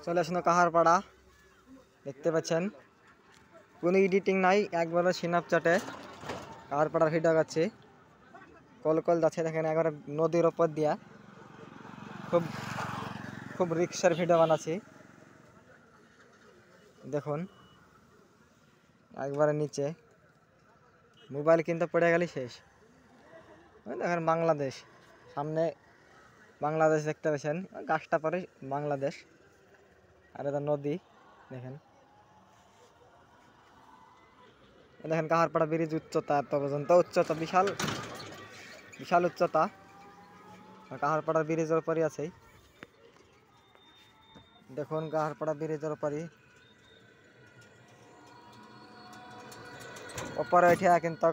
চলে আসুন কাহারপাড়া, দেখতে পাচ্ছেন কোনো এডিটিং নাই, একবারে স্ন্যাপচ্যাটে কাহারপাড়ার ভিডিও যাচ্ছে। কল যাচ্ছে দেখেন, একবারে নদীর ওপর দিয়া খুব খুব রিক্সার ভিডিও বানাচ্ছি। দেখুন একবারে নিচে, মোবাইল কিন্তু পড়ে গেলে শেষ। দেখেন বাংলাদেশ, সামনে বাংলাদেশ দেখতে পাচ্ছেন, গাছটা পরে বাংলাদেশ, আর এটা নদী। দেখেন দেখেন কাহারপাড়া ব্রিজ উচ্চতা এত পর্যন্ত, উচ্চতা বিশাল বিশাল উচ্চতা। কাহারপাড়া ব্রিজের উপরই আছে। দেখুন কাহারপাড়া ব্রিজের উপরই উপরে উঠে কিন্তু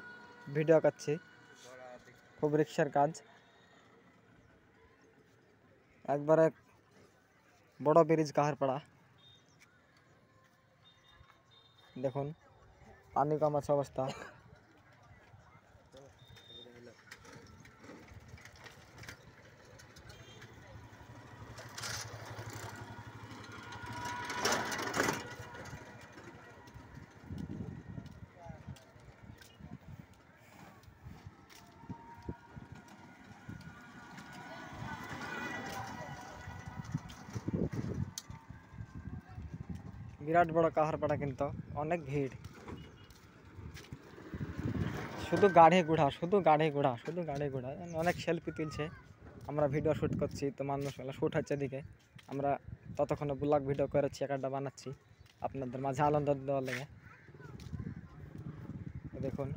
ভিডিও করছি, খুব রিক্সার কাজ। একবারে বড় ব্রিজ কাহারপাড়া। দেখুন পানি কম আছে অবস্থা। বিরাট বড় কাহারপাড়া, কিন্তু অনেক ভিড়, শুধু গাড়ি ঘোড়া, শুধু গাড়ি ঘোড়া, শুধু গাড়ি ঘোড়া। অনেক সেলফি তুলছে, আমরা ভিডিও শ্যুট করছি, তো মানুষ শ্যুট হচ্ছে এদিকে, আমরা ততক্ষণে ব্লগ ভিডিও করেছি, একটা বানাচ্ছি আপনাদের মাঝে আনন্দ দেওয়ার লেগে। দেখুন